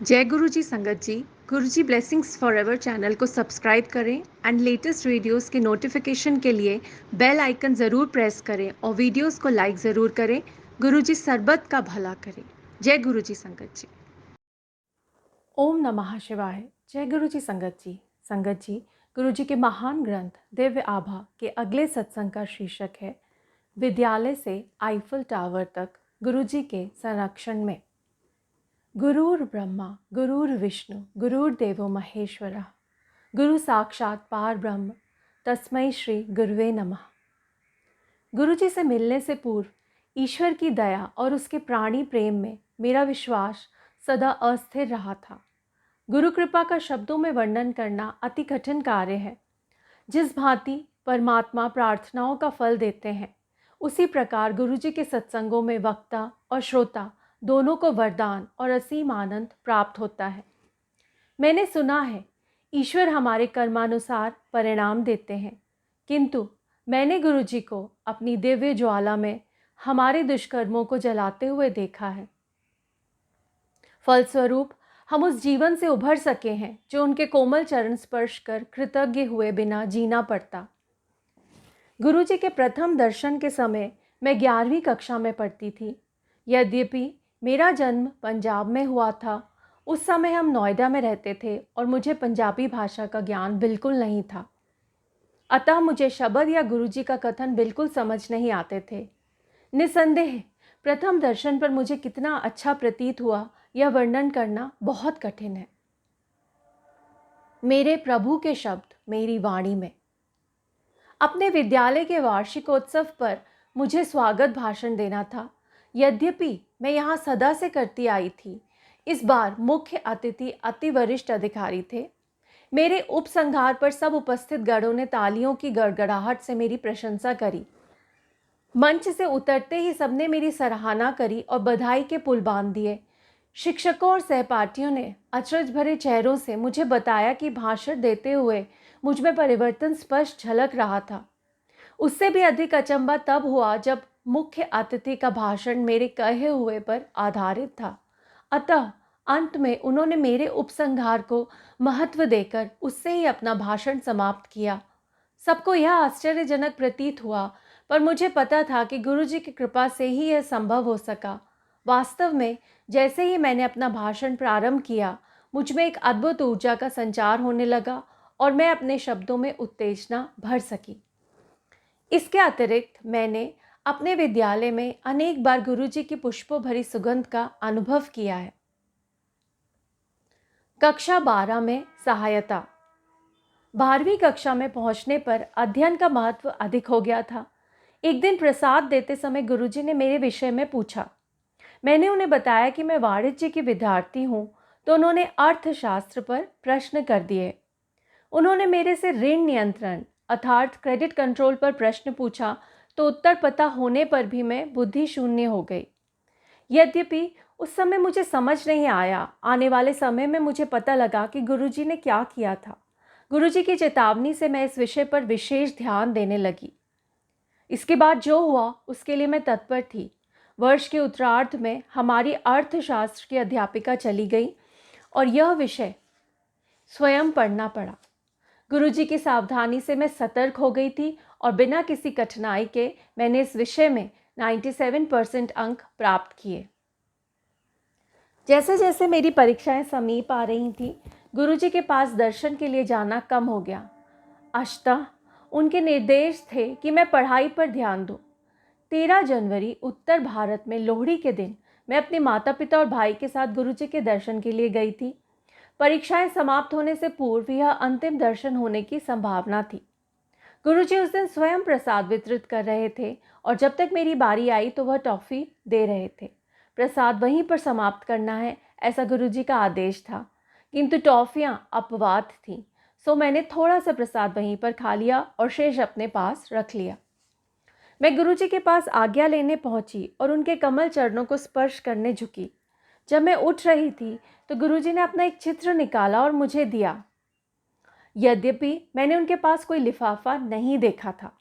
जय गुरु जी संगत जी। गुरु जी blessings forever channel को सब्सक्राइब करें एंड लेटेस्ट वीडियोस के नोटिफिकेशन के लिए बेल आइकन ज़रूर प्रेस करें और वीडियोस को लाइक ज़रूर करें। गुरु जी सरबत का भला करें। जय गुरु जी संगत जी। ओम नमः शिवाय। जय गुरु जी संगत जी। संगत जी, गुरु जी के महान ग्रंथ दिव्य आभा के अगले सत्संग का शीर्षक है विद्यालय से आईफल टावर तक गुरु जी के संरक्षण में। गुरुर् ब्रह्मा गुरुर्विष्णु गुरुर्देवो महेश्वरः गुरु साक्षात पार ब्रह्म तस्मै श्री गुरुवे नमः। गुरु जी से मिलने से पूर्व ईश्वर की दया और उसके प्राणी प्रेम में मेरा विश्वास सदा अस्थिर रहा था। गुरु कृपा का शब्दों में वर्णन करना अति कठिन कार्य है। जिस भांति परमात्मा प्रार्थनाओं का फल देते हैं, उसी प्रकार गुरु जी के सत्संगों में वक्ता और श्रोता दोनों को वरदान और असीम आनंद प्राप्त होता है। मैंने सुना है ईश्वर हमारे कर्मानुसार परिणाम देते हैं, किंतु मैंने गुरु जी को अपनी दिव्य ज्वाला में हमारे दुष्कर्मों को जलाते हुए देखा है। फलस्वरूप हम उस जीवन से उभर सके हैं जो उनके कोमल चरण स्पर्श कर कृतज्ञ हुए बिना जीना पड़ता। गुरु जी के प्रथम दर्शन के समय मैं 11वीं कक्षा में पढ़ती थी। यद्यपि मेरा जन्म पंजाब में हुआ था, उस समय हम नोएडा में रहते थे और मुझे पंजाबी भाषा का ज्ञान बिल्कुल नहीं था। अतः मुझे शब्द या गुरु जी का कथन बिल्कुल समझ नहीं आते थे। निसंदेह प्रथम दर्शन पर मुझे कितना अच्छा प्रतीत हुआ, यह वर्णन करना बहुत कठिन है। मेरे प्रभु के शब्द मेरी वाणी में। अपने विद्यालय के वार्षिकोत्सव पर मुझे स्वागत भाषण देना था। यद्यपि मैं यहाँ सदा से करती आई थी, इस बार मुख्य अतिथि अति वरिष्ठ अधिकारी थे। मेरे उपसंहार पर सब उपस्थित गणों ने तालियों की गड़गड़ाहट से मेरी प्रशंसा करी। मंच से उतरते ही सबने मेरी सराहना करी और बधाई के पुल बांध दिए। शिक्षकों और सहपाठियों ने अचरज भरे चेहरों से मुझे बताया कि भाषण देते हुए मुझ में परिवर्तन स्पष्ट झलक रहा था। उससे भी अधिक अचंभा तब हुआ जब मुख्य अतिथि का भाषण मेरे कहे हुए पर आधारित था। अतः अंत में उन्होंने मेरे उपसंहार को महत्व देकर उससे ही अपना भाषण समाप्त किया। सबको यह आश्चर्यजनक प्रतीत हुआ, पर मुझे पता था कि गुरु जी की कृपा से ही यह संभव हो सका। वास्तव में जैसे ही मैंने अपना भाषण प्रारंभ किया, मुझ में एक अद्भुत ऊर्जा का संचार होने लगा और मैं अपने शब्दों में उत्तेजना भर सकी। इसके अतिरिक्त मैंने अपने विद्यालय में अनेक बार गुरु जी की पुष्पों भरी सुगंध का अनुभव किया है। कक्षा 12 में सहायता। 12वीं कक्षा में पहुंचने पर अध्ययन का महत्व अधिक हो गया था। एक दिन प्रसाद देते समय गुरुजी ने मेरे विषय में पूछा। मैंने उन्हें बताया कि मैं वाणिज्य की विद्यार्थी हूँ, तो उन्होंने अर्थशास्त्र पर प्रश्न कर दिए। उन्होंने मेरे से ऋण नियंत्रण अर्थात क्रेडिट कंट्रोल पर प्रश्न पूछा, तो उत्तर पता होने पर भी मैं बुद्धि शून्य हो गई। यद्यपि उस समय मुझे समझ नहीं आया, आने वाले समय में मुझे पता लगा कि गुरुजी ने क्या किया था। गुरुजी की चेतावनी से मैं इस विषय पर विशेष ध्यान देने लगी। इसके बाद जो हुआ उसके लिए मैं तत्पर थी। वर्ष के उत्तरार्ध में हमारी अर्थशास्त्र की अध्यापिका चली गई और यह विषय स्वयं पढ़ना पड़ा। गुरुजी की सावधानी से मैं सतर्क हो गई थी और बिना किसी कठिनाई के मैंने इस विषय में 97% अंक प्राप्त किए। जैसे जैसे मेरी परीक्षाएं समीप आ रही थी, गुरुजी के पास दर्शन के लिए जाना कम हो गया। अष्टः उनके निर्देश थे कि मैं पढ़ाई पर ध्यान दूं। 13 जनवरी उत्तर भारत में लोहड़ी के दिन मैं अपने माता पिता और भाई के साथ गुरुजी के दर्शन के लिए गई थी। परीक्षाएं समाप्त होने से पूर्व यह अंतिम दर्शन होने की संभावना थी। गुरुजी उस दिन स्वयं प्रसाद वितरित कर रहे थे और जब तक मेरी बारी आई तो वह टॉफ़ी दे रहे थे। प्रसाद वहीं पर समाप्त करना है, ऐसा गुरुजी का आदेश था, किंतु टॉफ़ियाँ अपवाद थीं, सो मैंने थोड़ा सा प्रसाद वहीं पर खा लिया और शेष अपने पास रख लिया। मैं गुरुजी के पास आज्ञा लेने पहुंची और उनके कमल चरणों को स्पर्श करने झुकी। जब मैं उठ रही थी तो गुरुजी ने अपना एक चित्र निकाला और मुझे दिया। यद्यपि मैंने उनके पास कोई लिफाफा नहीं देखा था।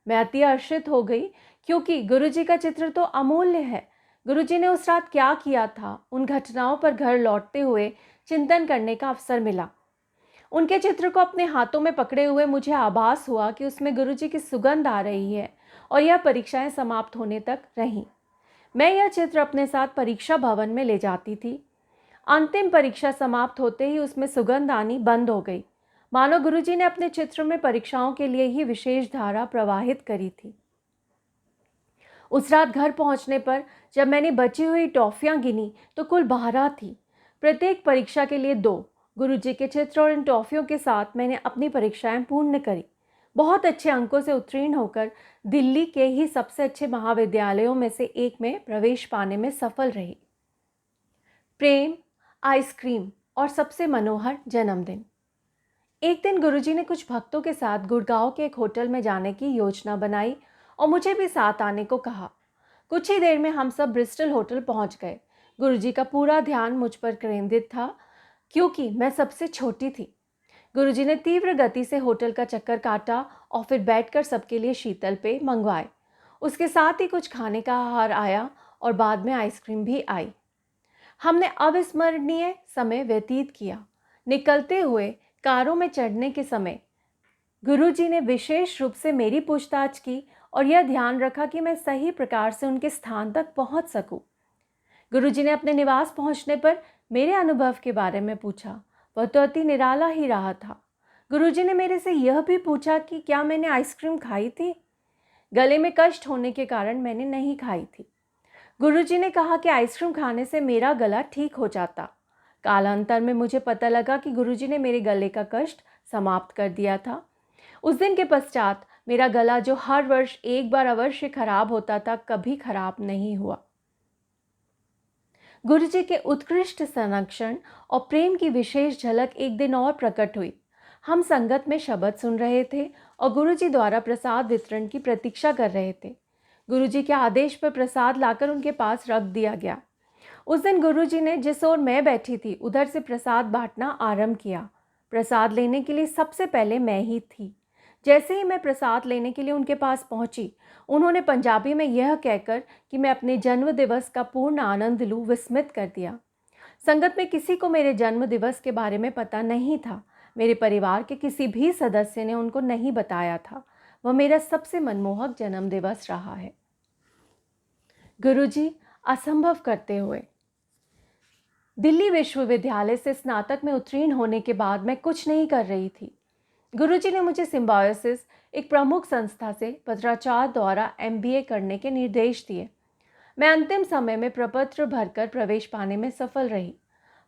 मैं अति हर्षित हो गई, क्योंकि गुरुजी का चित्र तो अमूल्य है। गुरुजी ने उस रात क्या किया था, उन घटनाओं पर घर लौटते हुए चिंतन करने का अवसर मिला। उनके चित्र को अपने हाथों में पकड़े हुए मुझे आभास हुआ कि उसमें गुरुजी की सुगंध आ रही है और यह परीक्षाएं समाप्त होने तक रहीं। मैं यह चित्र अपने साथ परीक्षा भवन में ले जाती थी। अंतिम परीक्षा समाप्त होते ही उसमें सुगंध आनी बंद हो गई, मानो गुरुजी ने अपने चित्र में परीक्षाओं के लिए ही विशेष धारा प्रवाहित करी थी। उस रात घर पहुंचने पर जब मैंने बची हुई टॉफियां गिनी तो कुल 12 थी। प्रत्येक परीक्षा के लिए 2। गुरुजी के चित्र और इन टॉफियों के साथ मैंने अपनी परीक्षाएं पूर्ण करी। बहुत अच्छे अंकों से उत्तीर्ण होकर दिल्ली के ही सबसे अच्छे महाविद्यालयों में से एक में प्रवेश पाने में सफल रही। प्रेम, आइसक्रीम और सबसे मनोहर जन्मदिन। एक दिन गुरुजी ने कुछ भक्तों के साथ गुड़गांव के एक होटल में जाने की योजना बनाई और मुझे भी साथ आने को कहा। कुछ ही देर में हम सब ब्रिस्टल होटल पहुंच गए। गुरुजी का पूरा ध्यान मुझ पर केंद्रित था क्योंकि मैं सबसे छोटी थी। गुरुजी ने तीव्र गति से होटल का चक्कर काटा और फिर बैठकर सबके लिए शीतल पेय मंगवाए। उसके साथ ही कुछ खाने का आहार आया और बाद में आइसक्रीम भी आई। हमने अविस्मरणीय समय व्यतीत किया। निकलते हुए कारों में चढ़ने के समय गुरुजी ने विशेष रूप से मेरी पूछताछ की और यह ध्यान रखा कि मैं सही प्रकार से उनके स्थान तक पहुंच सकूं। गुरुजी ने अपने निवास पहुंचने पर मेरे अनुभव के बारे में पूछा। वह तो अति निराला ही रहा था। गुरुजी ने मेरे से यह भी पूछा कि क्या मैंने आइसक्रीम खाई थी। गले में कष्ट होने के कारण मैंने नहीं खाई थी। गुरुजी ने कहा कि आइसक्रीम खाने से मेरा गला ठीक हो जाता। कालांतर में मुझे पता लगा कि गुरुजी ने मेरे गले का कष्ट समाप्त कर दिया था। उस दिन के पश्चात मेरा गला, जो हर वर्ष एक बार अवश्य खराब होता था, कभी खराब नहीं हुआ। गुरुजी के उत्कृष्ट संरक्षण और प्रेम की विशेष झलक एक दिन और प्रकट हुई। हम संगत में शब्द सुन रहे थे और गुरुजी द्वारा प्रसाद वितरण की प्रतीक्षा कर रहे थे। गुरुजी के आदेश पर प्रसाद लाकर उनके पास रख दिया गया। उस दिन गुरुजी ने जिस ओर मैं बैठी थी उधर से प्रसाद बांटना आरंभ किया। प्रसाद लेने के लिए सबसे पहले मैं ही थी। जैसे ही मैं प्रसाद लेने के लिए उनके पास पहुंची, उन्होंने पंजाबी में यह कहकर कि मैं अपने जन्म दिवस का पूर्ण आनंद लूं, विस्मित कर दिया। संगत में किसी को मेरे जन्म दिवस के बारे में पता नहीं था। मेरे परिवार के किसी भी सदस्य ने उनको नहीं बताया था। वह मेरा सबसे मनमोहक जन्म दिवस रहा है। गुरुजी असंभव करते हुए। दिल्ली विश्वविद्यालय से स्नातक में उत्तीर्ण होने के बाद मैं कुछ नहीं कर रही थी। गुरुजी ने मुझे सिम्बायोसिस, एक प्रमुख संस्था से पत्राचार द्वारा MBA करने के निर्देश दिए। मैं अंतिम समय में प्रपत्र भरकर प्रवेश पाने में सफल रही।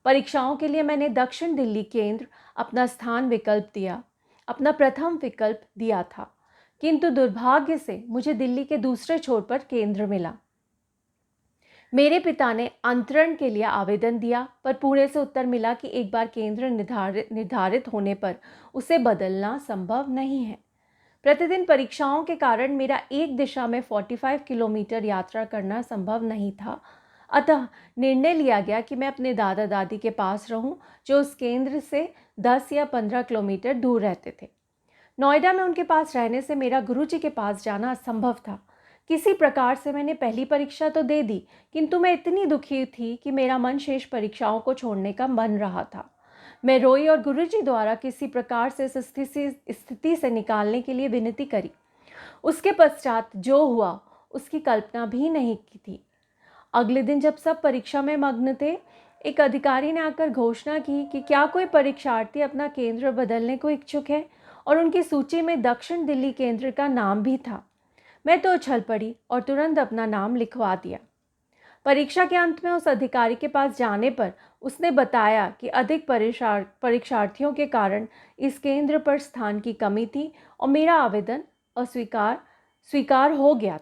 परीक्षाओं के लिए मैंने दक्षिण दिल्ली केंद्र अपना स्थान विकल्प दिया, अपना प्रथम विकल्प दिया था, किंतु दुर्भाग्य से मुझे दिल्ली के दूसरे छोर पर केंद्र मिला। मेरे पिता ने अंतरण के लिए आवेदन दिया, पर पुणे से उत्तर मिला कि एक बार केंद्र निर्धारित होने पर उसे बदलना संभव नहीं है। प्रतिदिन परीक्षाओं के कारण मेरा एक दिशा में 45 किलोमीटर यात्रा करना संभव नहीं था। अतः निर्णय लिया गया कि मैं अपने दादा दादी के पास रहूं, जो उस केंद्र से 10 या 15 किलोमीटर दूर रहते थे। नोएडा में उनके पास रहने से मेरा गुरुजी के पास जाना असंभव था। किसी प्रकार से मैंने पहली परीक्षा तो दे दी, किंतु मैं इतनी दुखी थी कि मेरा मन शेष परीक्षाओं को छोड़ने का बन रहा था। मैं रोई और गुरुजी द्वारा किसी प्रकार से इस स्थिति से निकालने के लिए विनती करी। उसके पश्चात जो हुआ उसकी कल्पना भी नहीं की थी। अगले दिन जब सब परीक्षा में मग्न थे, एक अधिकारी ने आकर घोषणा की कि क्या कोई परीक्षार्थी अपना केंद्र बदलने को इच्छुक है, और उनकी सूची में दक्षिण दिल्ली केंद्र का नाम भी था। मैं तो उछल पड़ी और तुरंत अपना नाम लिखवा दिया। परीक्षा के अंत में उस अधिकारी के पास जाने पर उसने बताया कि अधिक परीक्षार्थियों के कारण इस केंद्र पर स्थान की कमी थी और मेरा आवेदन स्वीकार हो गया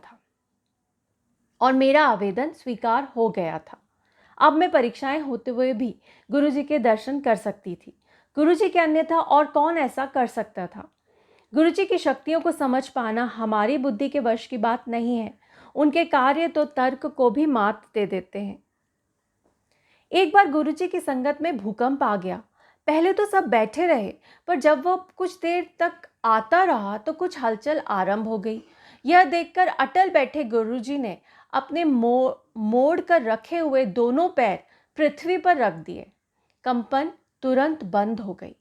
था। अब मैं परीक्षाएं होते हुए भी गुरुजी के दर्शन कर सकती थी। गुरुजी के अन्यथा और कौन ऐसा कर सकता था। गुरुजी की शक्तियों को समझ पाना हमारी बुद्धि के वश की बात नहीं है। उनके कार्य तो तर्क को भी मात दे देते हैं। एक बार गुरुजी की संगत में भूकंप आ गया। पहले तो सब बैठे रहे, पर जब वो कुछ देर तक आता रहा तो कुछ हलचल आरंभ हो गई। यह देखकर अटल बैठे गुरुजी ने अपने मोड़ कर रखे हुए दोनों पैर पृथ्वी पर रख दिए। कंपन तुरंत बंद हो गई।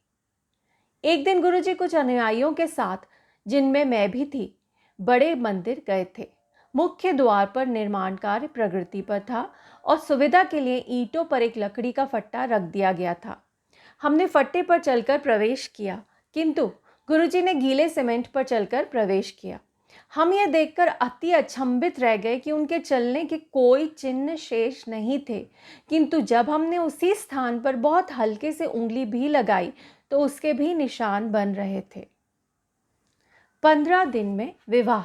एक दिन गुरुजी कुछ अनुयायियों के साथ, जिनमें मैं भी थी, बड़े मंदिर गए थे। मुख्य द्वार पर निर्माण कार्य प्रगति पर था और सुविधा के लिए ईंटों पर एक लकड़ी का फट्टा रख दिया गया था। हमने फट्टे पर चलकर प्रवेश किया, किंतु गुरुजी ने गीले सीमेंट पर चलकर प्रवेश किया। हम यह देखकर अति अचंभित रह गए कि उनके चलने के कोई चिन्ह शेष नहीं थे, किंतु जब हमने उसी स्थान पर बहुत हल्के से उंगली भी लगाई तो उसके भी निशान बन रहे थे। 15 दिन में विवाह।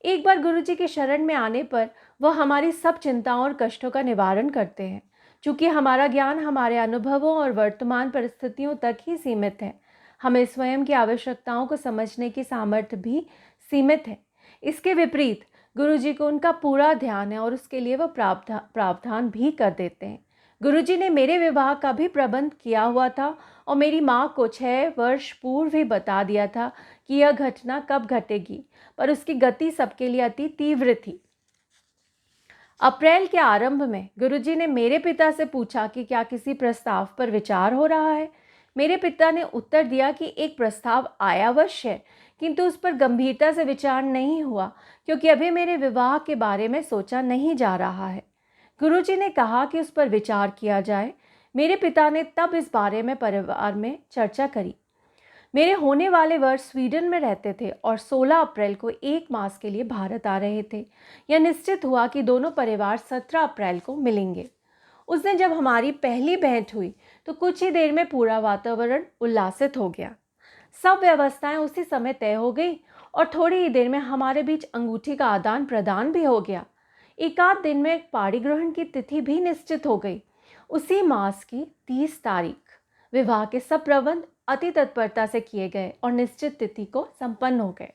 एक बार गुरुजी के शरण में आने पर वह हमारी सब चिंताओं और कष्टों का निवारण करते हैं। चूंकि हमारा ज्ञान हमारे अनुभवों और वर्तमान परिस्थितियों तक ही सीमित है, हमें स्वयं की आवश्यकताओं को समझने की सामर्थ्य भी सीमित है। इसके विपरीत गुरुजी को उनका पूरा ध्यान है और उसके लिए वह प्रावधान भी कर देते हैं। गुरुजी ने मेरे विवाह का भी प्रबंध किया हुआ था और मेरी माँ को 6 वर्ष पूर्व ही बता दिया था कि यह घटना कब घटेगी, पर उसकी गति सबके लिए अति तीव्र थी। अप्रैल के आरंभ में गुरुजी ने मेरे पिता से पूछा कि क्या किसी प्रस्ताव पर विचार हो रहा है। मेरे पिता ने उत्तर दिया कि एक प्रस्ताव आया अवश्य है, किंतु उस पर गंभीरता से विचार नहीं हुआ, क्योंकि अभी मेरे विवाह के बारे में सोचा नहीं जा रहा है। गुरुजी ने कहा कि उस पर विचार किया जाए। मेरे पिता ने तब इस बारे में परिवार में चर्चा करी। मेरे होने वाले वर स्वीडन में रहते थे और 16 अप्रैल को 1 मास के लिए भारत आ रहे थे। यह निश्चित हुआ कि दोनों परिवार 17 अप्रैल को मिलेंगे। उस दिन जब हमारी पहली भेंट हुई तो कुछ ही देर में पूरा वातावरण उल्लासित हो गया। सब व्यवस्थाएं उसी समय तय हो गई और थोड़ी ही देर में हमारे बीच अंगूठी का आदान प्रदान भी हो गया। एकाध दिन में पाणी ग्रहण की तिथि भी निश्चित हो गई। उसी मास की 30 तारीख विवाह के सब प्रबंध अति तत्परता से किए गए और निश्चित तिथि को संपन्न हो गए।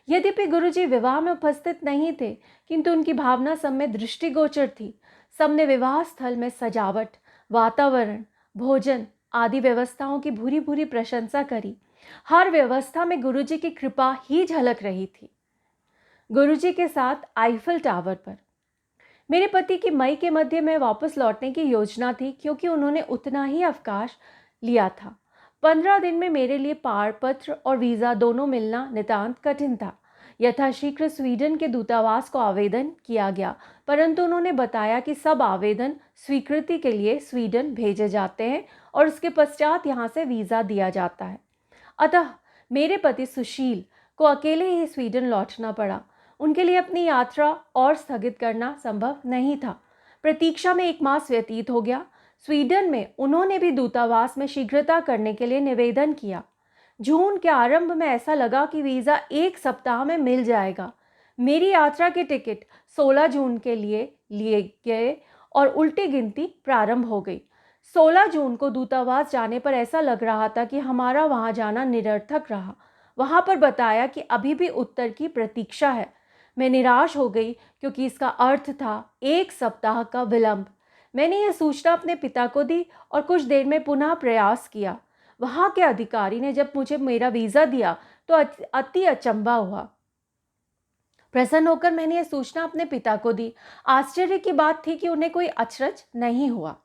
यद्यपि गुरुजी विवाह में उपस्थित नहीं थे, किंतु उनकी भावना सब में दृष्टिगोचर थी। सबने विवाह स्थल में सजावट, वातावरण, भोजन आदि व्यवस्थाओं की भूरी भूरी प्रशंसा करी। हर व्यवस्था में गुरुजी की कृपा ही झलक रही थी। गुरुजी के साथ आईफल टावर पर। मेरे पति की मई के मध्य में वापस लौटने की योजना थी, क्योंकि उन्होंने उतना ही अवकाश लिया था। 15 दिन में मेरे लिए पारपत्र और वीज़ा दोनों मिलना नितांत कठिन था। यथाशीघ्र स्वीडन के दूतावास को आवेदन किया गया, परंतु उन्होंने बताया कि सब आवेदन स्वीकृति के लिए स्वीडन भेजे जाते हैं और उसके पश्चात यहाँ से वीज़ा दिया जाता है। अतः मेरे पति सुशील को अकेले ही स्वीडन लौटना पड़ा। उनके लिए अपनी यात्रा और स्थगित करना संभव नहीं था। प्रतीक्षा में 1 मास व्यतीत हो गया। स्वीडन में उन्होंने भी दूतावास में शीघ्रता करने के लिए निवेदन किया। जून के आरंभ में ऐसा लगा कि वीज़ा 1 सप्ताह में मिल जाएगा। मेरी यात्रा के टिकट 16 जून के लिए गए और उल्टी गिनती प्रारंभ हो गई। 16 जून को दूतावास जाने पर ऐसा लग रहा था कि हमारा वहां जाना निरर्थक रहा। वहां पर बताया कि अभी भी उत्तर की प्रतीक्षा है। मैं निराश हो गई, क्योंकि इसका अर्थ था 1 सप्ताह का विलंब। मैंने यह सूचना अपने पिता को दी और कुछ देर में पुनः प्रयास किया। वहां के अधिकारी ने जब मुझे मेरा वीज़ा दिया तो अति अचंभा हुआ। प्रसन्न होकर मैंने यह सूचना अपने पिता को दी। आश्चर्य की बात थी कि उन्हें कोई अचरज नहीं हुआ।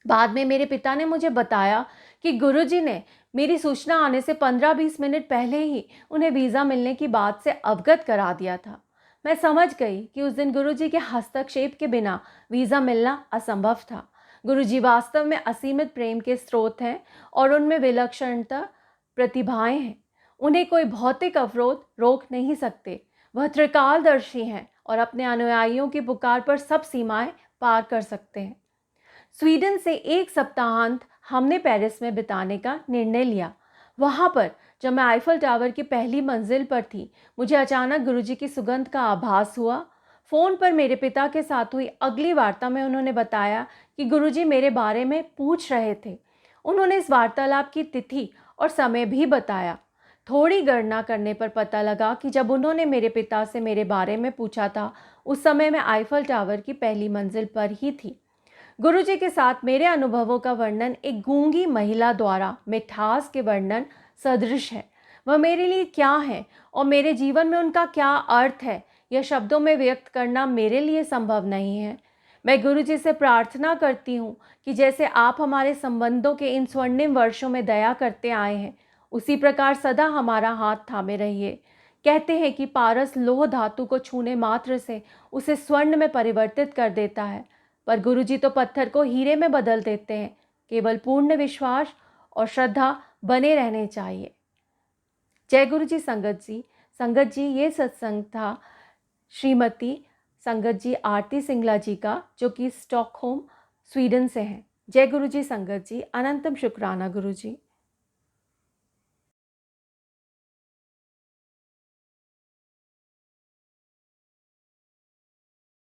बाद में मेरे पिता ने मुझे बताया कि गुरुजी ने मेरी सूचना आने से 15-20 मिनट पहले ही उन्हें वीज़ा मिलने की बात से अवगत करा दिया था। मैं समझ गई कि उस दिन गुरुजी के हस्तक्षेप के बिना वीज़ा मिलना असंभव था। गुरुजी वास्तव में असीमित प्रेम के स्रोत हैं और उनमें विलक्षणता प्रतिभाएं हैं। उन्हें कोई भौतिक अवरोध रोक नहीं सकते। वह त्रिकालदर्शी हैं और अपने अनुयायियों की पुकार पर सब सीमाएं पार कर सकते हैं। स्वीडन से 1 सप्ताहांत हमने पेरिस में बिताने का निर्णय लिया। वहाँ पर जब मैं आईफल टावर की पहली मंजिल पर थी, मुझे अचानक गुरुजी की सुगंध का आभास हुआ। फ़ोन पर मेरे पिता के साथ हुई अगली वार्ता में उन्होंने बताया कि गुरुजी मेरे बारे में पूछ रहे थे। उन्होंने इस वार्तालाप की तिथि और समय भी बताया। थोड़ी गणना करने पर पता लगा कि जब उन्होंने मेरे पिता से मेरे बारे में पूछा था, उस समय मैं आईफल टावर की पहली मंजिल पर ही थी। गुरुजी के साथ मेरे अनुभवों का वर्णन एक गूंगी महिला द्वारा मिठास के वर्णन सदृश है। वह मेरे लिए क्या है और मेरे जीवन में उनका क्या अर्थ है, यह शब्दों में व्यक्त करना मेरे लिए संभव नहीं है। मैं गुरु जी से प्रार्थना करती हूँ कि जैसे आप हमारे संबंधों के इन स्वर्णिम वर्षों में दया करते आए हैं, उसी प्रकार सदा हमारा हाथ थामे रहिए। कहते हैं कि पारस लोह धातु को छूने मात्र से उसे स्वर्ण में परिवर्तित कर देता है, पर गुरु जी तो पत्थर को हीरे में बदल देते हैं। केवल पूर्ण विश्वास और श्रद्धा बने रहने चाहिए। जय गुरु जी संगत जी। संगत जी, ये सत्संग था श्रीमती संगत जी आरती सिंगला जी का, जो कि स्टॉकहोम स्वीडन से हैं। जय गुरु जी संगत जी। अनंतम शुक्राना गुरु जी।